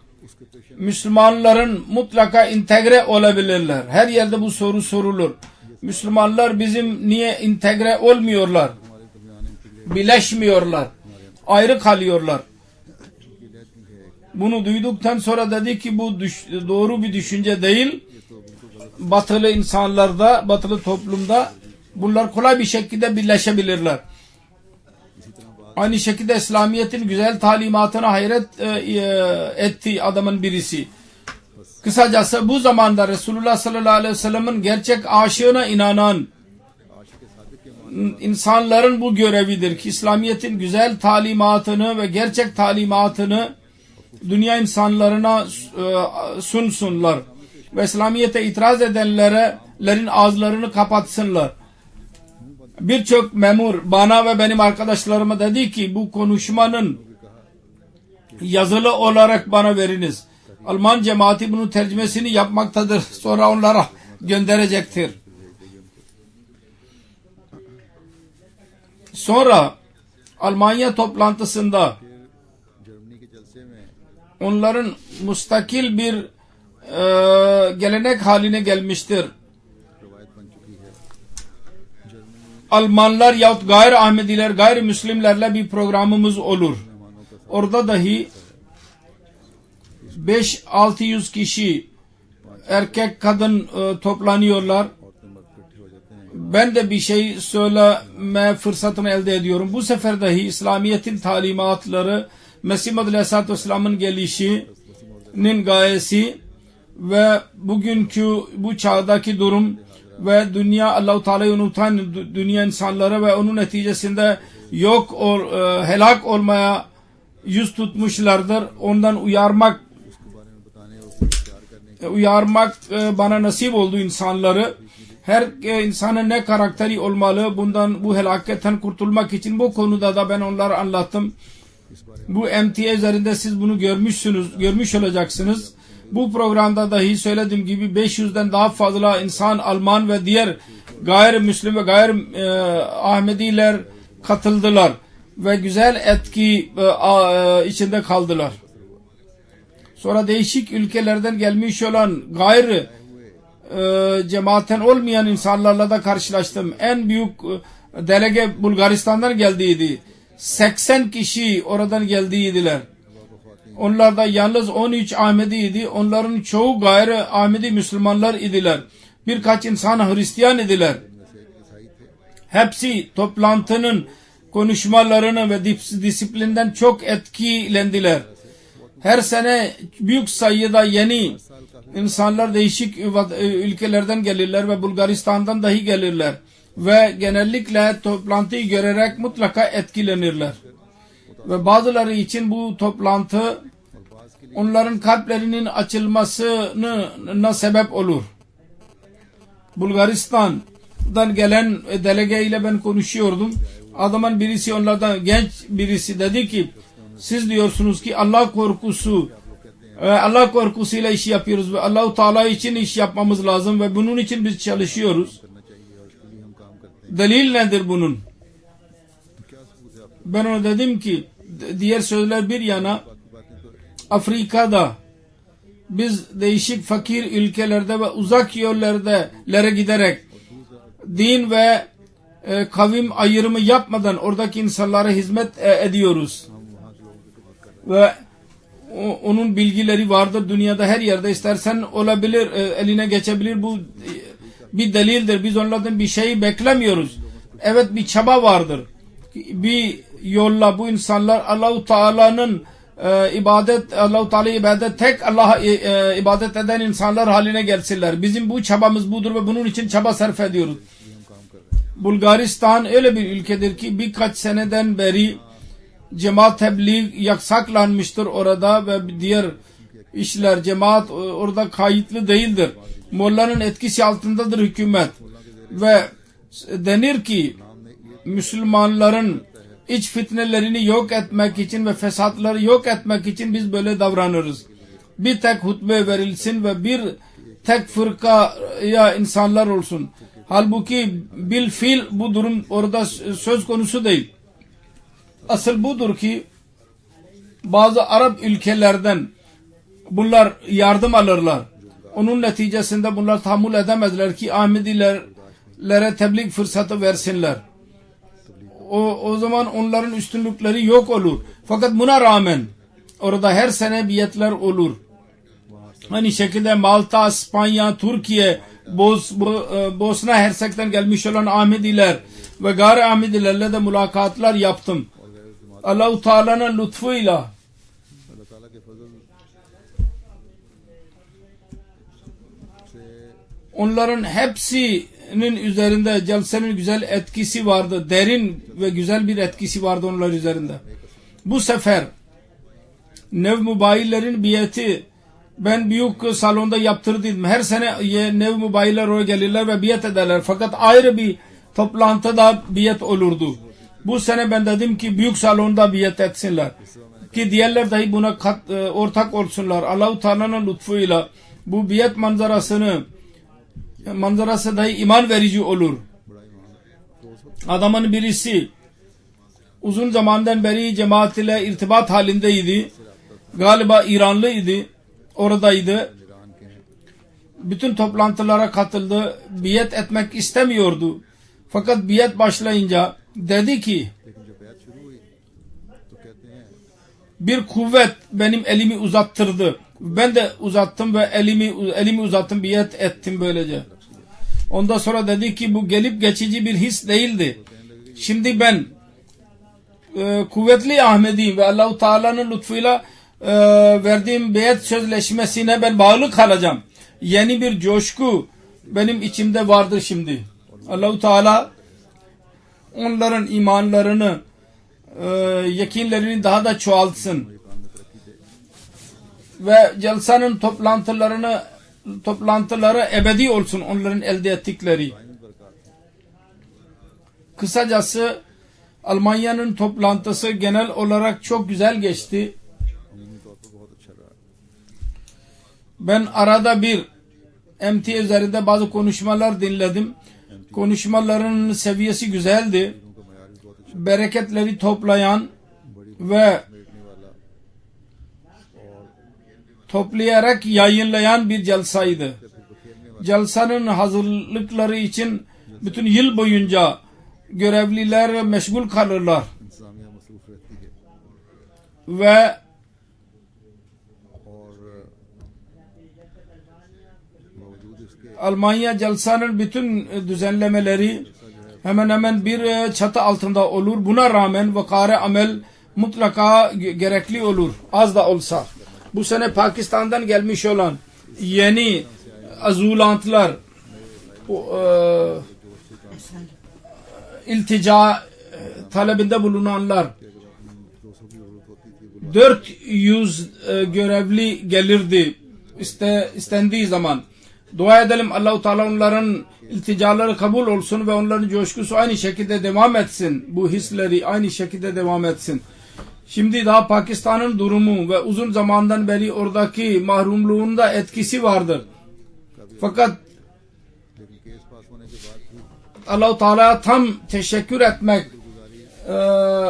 Müslümanların mutlaka entegre olabilirler. Her yerde bu soru sorulur. Müslümanlar bizim niye entegre olmuyorlar? Birleşmiyorlar. Ayrı kalıyorlar. Bunu duyduktan sonra dedi ki bu doğru bir düşünce değil. Batılı insanlarda, batılı toplumda bunlar kolay bir şekilde birleşebilirler. Aynı şekilde İslamiyet'in güzel talimatına hayret etti adamın birisi. Kısacası bu zamanda Resulullah sallallahu aleyhi ve sellem'in gerçek aşığına inanan insanların bu görevidir ki İslamiyet'in güzel talimatını ve gerçek talimatını dünya insanlarına sunsunlar ve İslamiyet'e itiraz edenlerin ağızlarını kapatsınlar. Birçok memur bana ve benim arkadaşlarıma dedi ki bu konuşmanın yazılı olarak bana veriniz. Alman cemaati bunun tercümesini yapmaktadır. Sonra onlara gönderecektir. Sonra Almanya toplantısında onların müstakil bir gelenek haline gelmiştir. Almanlar yahut gayri-Ahmediler, gayrimüslimlerle bir programımız olur. Orada dahi 5-600 kişi erkek kadın toplanıyorlar. Ben de bir şey söyleme fırsatını elde ediyorum. Bu sefer dahi İslamiyet'in talimatları, Mesih Muhammed Aleyhisselatü Vesselam'ın gelişinin gayesi ve bugünkü bu çağdaki durum ve dünya Allah-u Teala'yı unutan dünya insanları ve onun neticesinde helak olmaya yüz tutmuşlardır. Ondan uyarmak bana nasip oldu insanları. Her insanın ne karakteri olmalı, bu helaketten kurtulmak için bu konuda da ben onlara anlattım. Bu MTA üzerinde siz bunu görmüş olacaksınız. Bu programda dahi söylediğim gibi 500'den daha fazla insan Alman ve diğer gayrimüslim ve Ahmediler katıldılar ve güzel etki içinde kaldılar. Sonra değişik ülkelerden gelmiş olan cemaatten olmayan insanlarla da karşılaştım. En büyük delege Bulgaristan'dan geldiydi. 80 kişi oradan geldiydiler. Onlar da yalnız 13 Ahmediydi. Onların çoğu gayri Ahmedi Müslümanlar idiler. Birkaç insan Hristiyan idiler. Hepsi toplantının konuşmalarını ve disiplinden çok etkilendiler. Her sene büyük sayıda yeni insanlar değişik ülkelerden gelirler ve Bulgaristan'dan dahi gelirler. Ve genellikle toplantıyı görerek mutlaka etkilenirler. Ve bazıları için bu toplantı onların kalplerinin açılmasına sebep olur. Bulgaristan'dan gelen delege ile ben konuşuyordum. Adamın birisi, onlardan genç birisi dedi ki siz diyorsunuz ki Allah korkusuyla iş yapıyoruz ve Allah-u Teala için iş yapmamız lazım ve bunun için biz çalışıyoruz. Delil nedir bunun? Ben ona dedim ki diğer sözler bir yana, Afrika'da biz değişik fakir ülkelerde ve uzak yerlere giderek din ve kavim ayrımı yapmadan oradaki insanlara hizmet ediyoruz. Ve onun bilgileri vardır dünyada her yerde, istersen olabilir, eline geçebilir. Bu bir delildir. Biz onlardan bir şey beklemiyoruz. Evet, bir çaba vardır. Bir yolla bu insanlar Allah-u Teala'nın Allah-u Teala'yı ibadet, tek Allah'a ibadet eden insanlar haline gelsinler. Bizim bu çabamız budur ve bunun için çaba sarf ediyoruz. Bulgaristan öyle bir ülkedir ki birkaç seneden beri cemaat tebliğ yasaklanmıştır orada ve diğer işler, cemaat orada kayıtlı değildir. Molla'nın etkisi altındadır hükümet ve denir ki Müslümanların iç fitnelerini yok etmek için ve fesatları yok etmek için biz böyle davranırız. Bir tek hutbe verilsin ve bir tek fırkaya insanlar olsun. Halbuki bil fiil bu durum orada söz konusu değil. Asıl budur ki bazı Arap ülkelerden bunlar yardım alırlar. Onun neticesinde bunlar tahammül edemezler ki Ahmedilere tebliğ fırsatı versinler. O zaman onların üstünlükleri yok olur. Fakat buna rağmen orada her sene biatler olur. Aynı şekilde Malta, İspanya, Türkiye, Bosna Hersek'ten gelmiş olan Ahmediler ve gayri Ahmedilerle de mülakatlar yaptım. Allah-u Teala'nın lütfuyla onların hepsinin üzerinde celsenin güzel etkisi vardı. Derin ve güzel bir etkisi vardı onlar üzerinde. Bu sefer Nev Mubayillerin biyeti ben büyük salonda yaptırdım. Her sene Nev Mubayiller oraya gelirler ve biyet ederler. Fakat ayrı bir toplantıda biyet olurdu. Bu sene ben dedim ki büyük salonda biyet etsinler. Ki diğerler dahi buna ortak olsunlar. Allah-u Teala'nın lütfuyla bu biyet manzarası dahi iman verici olur. Adamın birisi uzun zamandan beri cemaat ile irtibat halindeydi. Galiba İranlıydı. Oradaydı. Bütün toplantılara katıldı. Biyet etmek istemiyordu. Fakat biyet başlayınca dedi ki bir kuvvet benim elimi uzattırdı. Ben de uzattım ve elimi uzattım, biyet ettim böylece. Ondan sonra dedi ki bu gelip geçici bir his değildi. Şimdi ben kuvvetli Ahmediyim ve Allah-u Teala'nın lütfuyla verdiğim biyet sözleşmesine ben bağlı kalacağım. Yeni bir coşku benim içimde vardır şimdi. Allah-u Teala onların imanlarını, yakinlerini daha da çoğaltsın. Ve celsanın toplantıları ebedi olsun onların elde ettikleri. Kısacası Almanya'nın toplantısı genel olarak çok güzel geçti. Ben arada bir MT üzerinde bazı konuşmalar dinledim. Konuşmaların seviyesi güzeldi. Bereketleri toplayan ve toplayarak yayınlayan bir celsaydı. Celsanın hazırlıkları için bütün yıl boyunca görevliler meşgul kalırlar. Ve Almanya celsanın bütün düzenlemeleri hemen hemen bir çatı altında olur. Buna rağmen vakare amel mutlaka gerekli olur. Az da olsa. Bu sene Pakistan'dan gelmiş olan yeni azulantlar iltica talebinde bulunanlar 400 görevli gelirdi istendiği zaman. Dua edelim Allah-u Teala onların ilticaları kabul olsun ve onların coşkusu aynı şekilde devam etsin. Bu hisleri aynı şekilde devam etsin. Şimdi daha Pakistan'ın durumu ve uzun zamandan beri oradaki mahrumluğunda etkisi vardır. Fakat Allah-u Teala'ya tam teşekkür etmek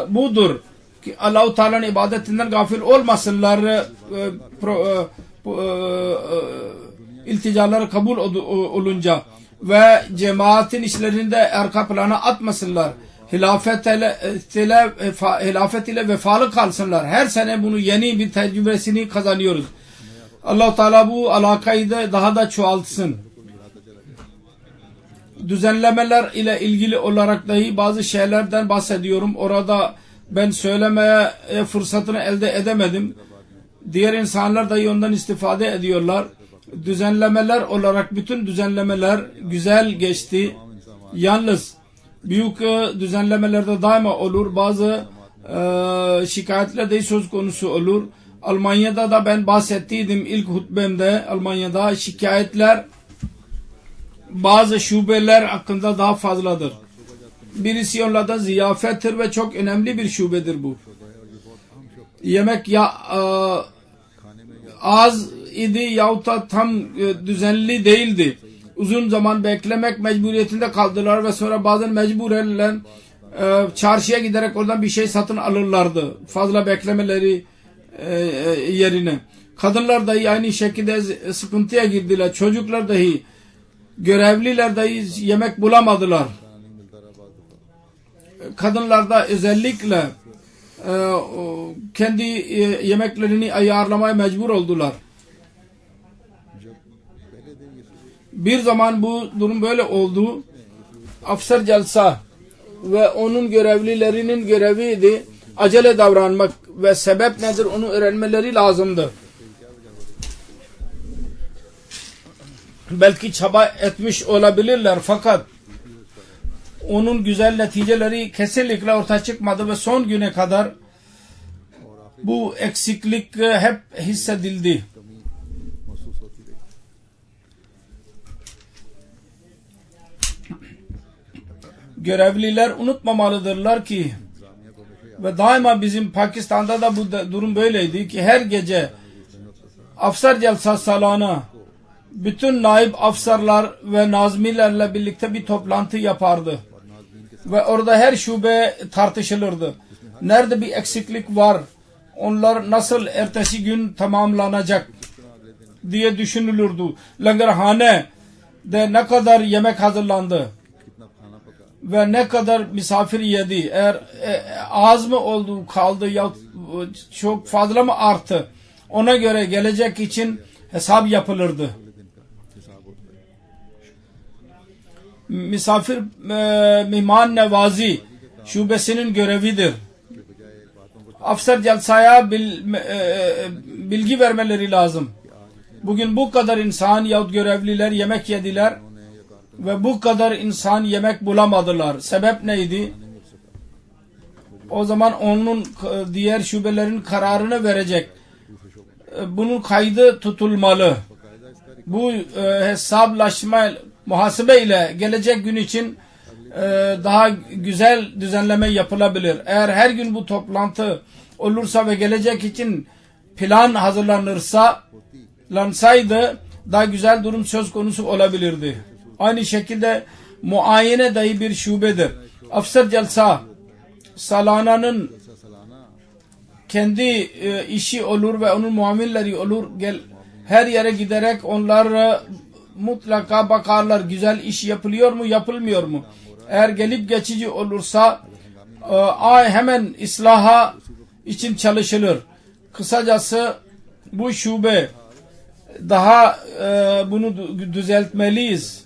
budur. Ki Allah-u Teala'nın ibadetinden gafil olmasınlar, ilticaları kabul olunca ve cemaatin işlerinde arka plana atmasınlar. Hilafet ile vefalı kalsınlar. Her sene bunu yeni bir tecrübesini kazanıyoruz. Allah-u Teala bu alakayı da daha da çoğaltsın. Düzenlemeler ile ilgili olarak dahi bazı şeylerden bahsediyorum. Orada ben söylemeye fırsatını elde edemedim. Diğer insanlar dahi ondan istifade ediyorlar. Düzenlemeler olarak bütün düzenlemeler güzel geçti. Yalnız büyük düzenlemelerde daima olur. Bazı şikayetler de söz konusu olur. Almanya'da da ben bahsettiydim ilk hutbemde. Almanya'da şikayetler bazı şubeler hakkında daha fazladır. birisi onlardan ziyafettir ve çok önemli bir şubedir bu. Yemek ya az idi yahut da tam düzenli değildi. Uzun zaman beklemek mecburiyetinde kaldılar ve sonra bazen mecburen çarşıya giderek oradan bir şey satın alırlardı. Fazla beklemeleri yerine. Kadınlar dahi aynı şekilde sıkıntıya girdiler. Çocuklar dahi, görevliler dahi yemek bulamadılar. Kadınlar da özellikle kendi yemeklerini ayarlamaya mecbur oldular. Bir zaman bu durum böyle oldu. Afsar Celsa ve onun görevlilerinin göreviydi acele davranmak ve sebep nedir onu öğrenmeleri lazımdı. Belki çaba etmiş olabilirler fakat onun güzel neticeleri kesinlikle ortaya çıkmadı ve son güne kadar bu eksiklik hep hissedildi. Görevliler unutmamalıdırlar ki ve daima bizim Pakistan'da da bu durum böyleydi ki her gece Afsar Celsa salana bütün naib afsarlar ve nazmilerle birlikte bir toplantı yapardı. Ve orada her şube tartışılırdı. Nerede bir eksiklik var, onlar nasıl ertesi gün tamamlanacak diye düşünülürdü. Langarhane'de ne kadar yemek hazırlandı ve ne kadar misafir yedi, eğer az mı oldu kaldı ya çok fazla mı arttı, ona göre gelecek için hesap yapılırdı. Misafir mihman nevazi şubesinin görevidir. Afsar Celsa'ya bilgi vermeleri lazım. Bugün bu kadar insan yahut görevliler yemek yediler ve bu kadar insan yemek bulamadılar. Sebep neydi? O zaman onun diğer şubelerin kararını verecek. Bunun kaydı tutulmalı. Bu hesaplaşma, muhasebe ile gelecek gün için daha güzel düzenleme yapılabilir. Eğer her gün bu toplantı olursa ve gelecek için plan hazırlanırsaydı daha güzel durum söz konusu olabilirdi. Aynı şekilde muayene dahi bir şubedir. Afsar Celsa salananın kendi işi olur ve onun muamelleri olur. Her yere giderek onlar mutlaka bakarlar güzel iş yapılıyor mu yapılmıyor mu. Eğer gelip geçici olursa hemen islaha için çalışılır. Kısacası bu şube daha bunu düzeltmeliyiz.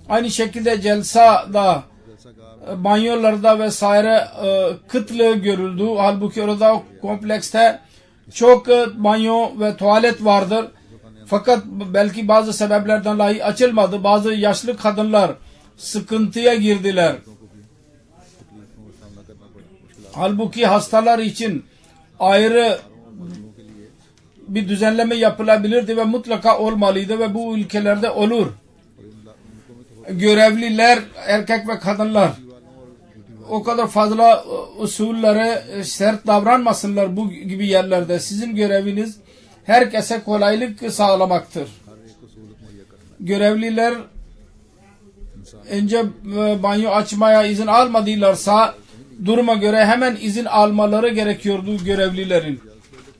Aynı şekilde Celsa'da banyolarda vesaire kıtlığı görüldü. Halbuki orada komplekste çok banyo ve tuvalet vardır. Fakat belki bazı sebeplerden dolayı açılmadı. Bazı yaşlı kadınlar sıkıntıya girdiler. Halbuki hastalar için ayrı bir düzenleme yapılabilirdi ve mutlaka olmalıydı ve bu ülkelerde olur. Görevliler, erkek ve kadınlar o kadar fazla usullere sert davranmasınlar bu gibi yerlerde. Sizin göreviniz herkese kolaylık sağlamaktır. Görevliler önce banyo açmaya izin almadılarsa duruma göre hemen izin almaları gerekiyordu görevlilerin.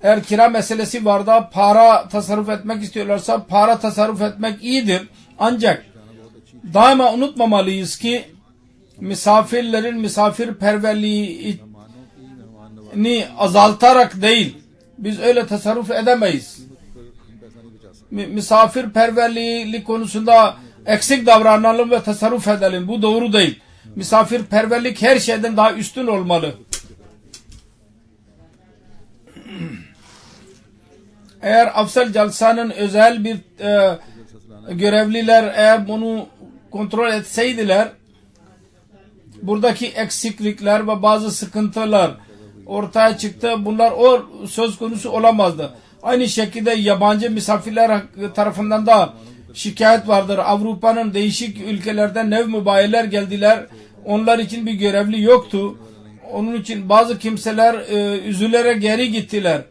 Eğer kira meselesi var da para tasarruf etmek istiyorlarsa para tasarruf etmek iyidir. Ancak daima unutmamalıyız ki misafirlerin misafirperverliğini azaltarak değil, biz öyle tasarruf edemeyiz. Misafirperverliği konusunda eksik davranalım ve tasarruf edelim. Bu doğru değil. Misafirperverlik her şeyden daha üstün olmalı. Eğer Afsar Celsa'nın özel bir görevliler eğer bunu kontrol etseydiler, buradaki eksiklikler ve bazı sıkıntılar ortaya çıktı. Bunlar söz konusu olamazdı. Aynı şekilde yabancı misafirler tarafından da şikayet vardır. Avrupa'nın değişik ülkelerden nev mübayiler geldiler Onlar için bir görevli yoktu. Onun için bazı kimseler üzülerek geri gittiler.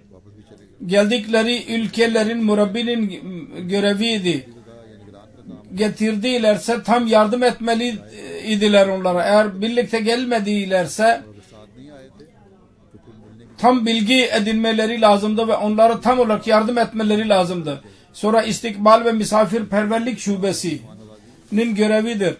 Geldikleri ülkelerin murabbinin göreviydi. Getirdilerse tam yardım etmeliydiler onlara. Eğer birlikte gelmedilerse tam bilgi edinmeleri lazımdı ve onlara tam olarak yardım etmeleri lazımdı. Sonra istikbal ve misafirperverlik şubesinin görevidir.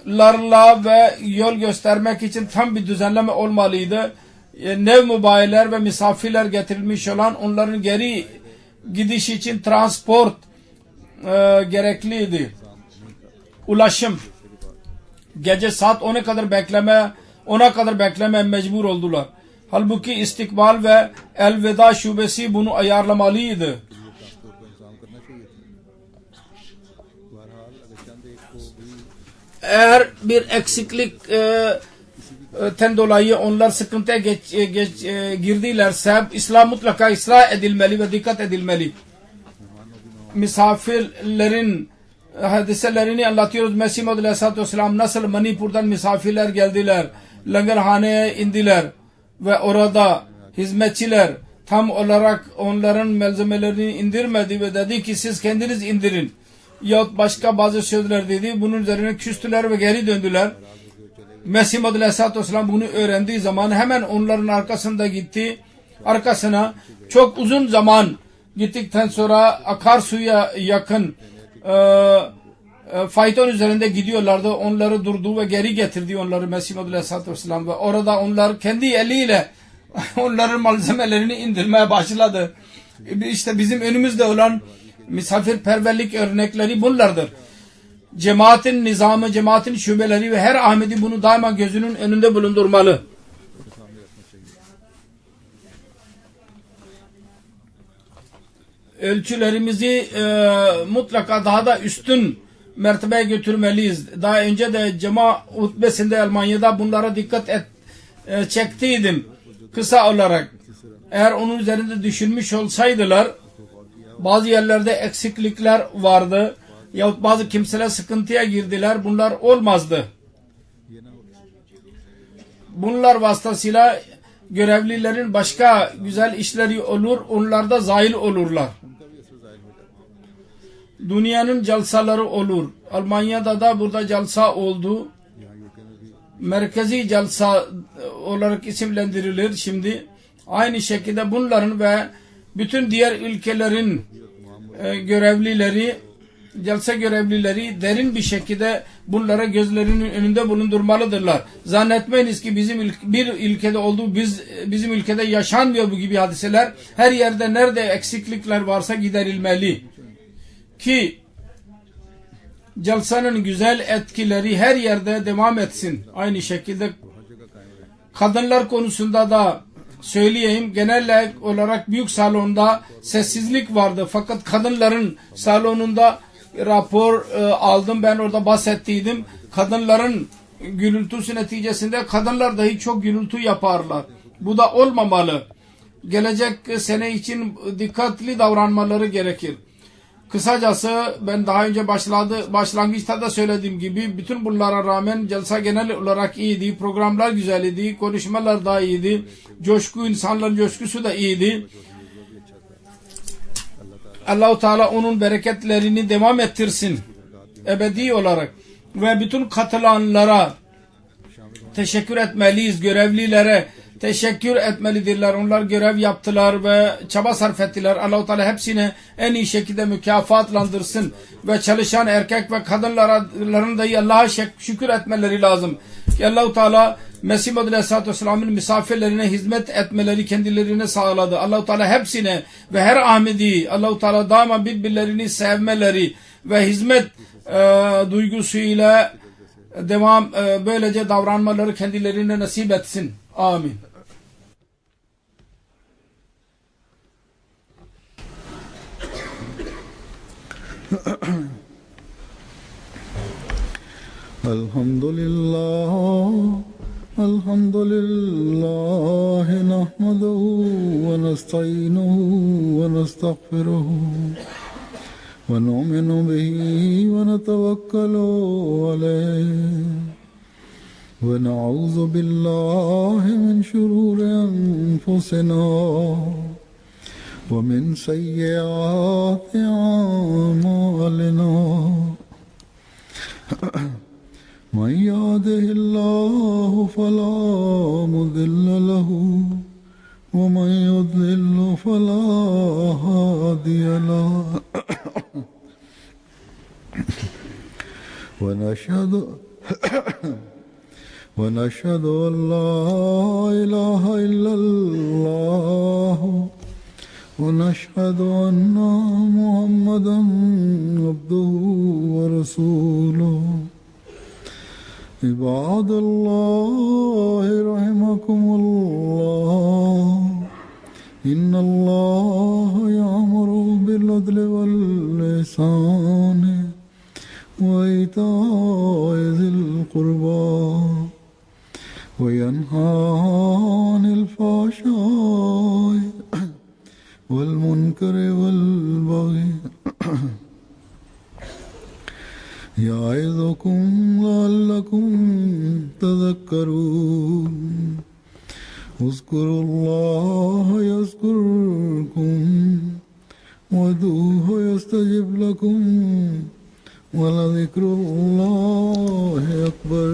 Parklarla ve yol göstermek için tam bir düzenleme olmalıydı. Nev mubayiler ve misafirler getirilmiş olan onların geri gidiş için transport gerekliydi. Ulaşım. Gece saat 10'a kadar bekleme mecbur oldular. Halbuki istikbal ve elveda şubesi bunu ayarlamalıydı. Eğer bir eksiklik ten dolayı onlar sıkıntıya girdilerse İslam mutlaka ıslah edilmeli ve dikkat edilmeli. Misafirlerin hadiselerini anlatıyoruz. Mesih Maud Aleyhisselatü Vesselam nasıl Manipur'dan misafirler geldiler, langarhaneye indiler ve orada hizmetçiler tam olarak onların malzemelerini indirmedi ve dedi ki siz kendiniz indirin. Yahut başka bazı sözler dedi. Bunun üzerine küstüler ve geri döndüler. Mesih Maud Aleyhisselatü Vesselam bunu öğrendiği zaman hemen onların arkasında gitti. Arkasına çok uzun zaman gittikten sonra akarsuya yakın fayton üzerinde gidiyorlardı. Onları durdu ve geri getirdi onları Mesih Maud Aleyhisselatü Vesselam ve orada onlar kendi eliyle onların malzemelerini indirmeye başladı. İşte bizim önümüzde olan misafirperverlik örnekleri bunlardır. Cemaatin nizamı, cemaatin şubeleri ve her Ahmedi bunu daima gözünün önünde bulundurmalı. Ölçülerimizi mutlaka daha da üstün mertebeye götürmeliyiz. Daha önce de cema hutbesinde Almanya'da bunlara dikkat çektiydim. Kısa olarak. Eğer onun üzerinde düşünmüş olsaydılar bazı yerlerde eksiklikler vardı yahut bazı kimseler sıkıntıya girdiler. Bunlar olmazdı. Bunlar vasıtasıyla görevlilerin başka güzel işleri olur. Onlar da zahil olurlar. Dünyanın jalsaları olur. Almanya'da da burada jalsa oldu. Merkezi jalsa olarak isimlendirilir şimdi. Aynı şekilde bunların ve bütün diğer ülkelerin görevlileri, jalsa görevlileri derin bir şekilde bunlara gözlerinin önünde bulundurmalıdırlar. Zannetmeyiniz ki bir ülkede olduğu bizim ülkede yaşanmıyor bu gibi hadiseler. Her yerde nerede eksiklikler varsa giderilmeli. Ki jalsanın güzel etkileri her yerde devam etsin. Aynı şekilde kadınlar konusunda da söyleyeyim, genel olarak büyük salonda sessizlik vardı. Fakat kadınların salonunda rapor aldım. Ben orada bahsettiydim. Kadınların gürültüsü neticesinde kadınlar dahi çok gürültü yaparlar. Bu da olmamalı. Gelecek sene için dikkatli davranmaları gerekir. Kısacası ben daha önce başlangıçta da söylediğim gibi bütün bunlara rağmen jalsa genel olarak iyiydi. Programlar güzeldi. Konuşmalar da iyiydi. İnsanların coşkusu da iyiydi. Allah-u Teala onun bereketlerini devam ettirsin. Ebedi olarak. Ve bütün katılanlara teşekkür etmeliyiz. Görevlilere teşekkür etmelidirler. Onlar görev yaptılar ve çaba sarf ettiler. Allah-u Teala hepsine en iyi şekilde mükafatlandırsın. Ve çalışan erkek ve kadınların da Allah'a şükür etmeleri lazım. Ki Allah-u Teala Mesih Maud Aleyhisselatü Vesselam'ın misafirlerine hizmet etmeleri kendilerine sağladı. Allah-u Teala hepsine ve her Ahmedi Allah-u Teala daima birbirlerini sevmeleri ve hizmet duygusuyla böylece davranmaları kendilerine nasip etsin. Amin. Elhamdülillah nahmeduhu ve nestainuhu ve nestağfiruhu ونؤمن به ونتوكل عليه ونعوذ بالله من شرور أنفسنا ومن سيئات أعمالنا من يهده الله فلا مضل له ومن يضلل فلا هادي له ونشهد أن لا إله إلا الله ونشهد أن محمدا عبده ورسوله عباد الله رحمكم الله إن الله يأمر بالعدل والإحسان وإيتاء ذي القربى وينهى عن الفحشاء والمنكر والبغي يعظكم لعلكم تذكرون اذكروا الله يذكركم وادعوه يستجب لكم ولذكر الله أكبر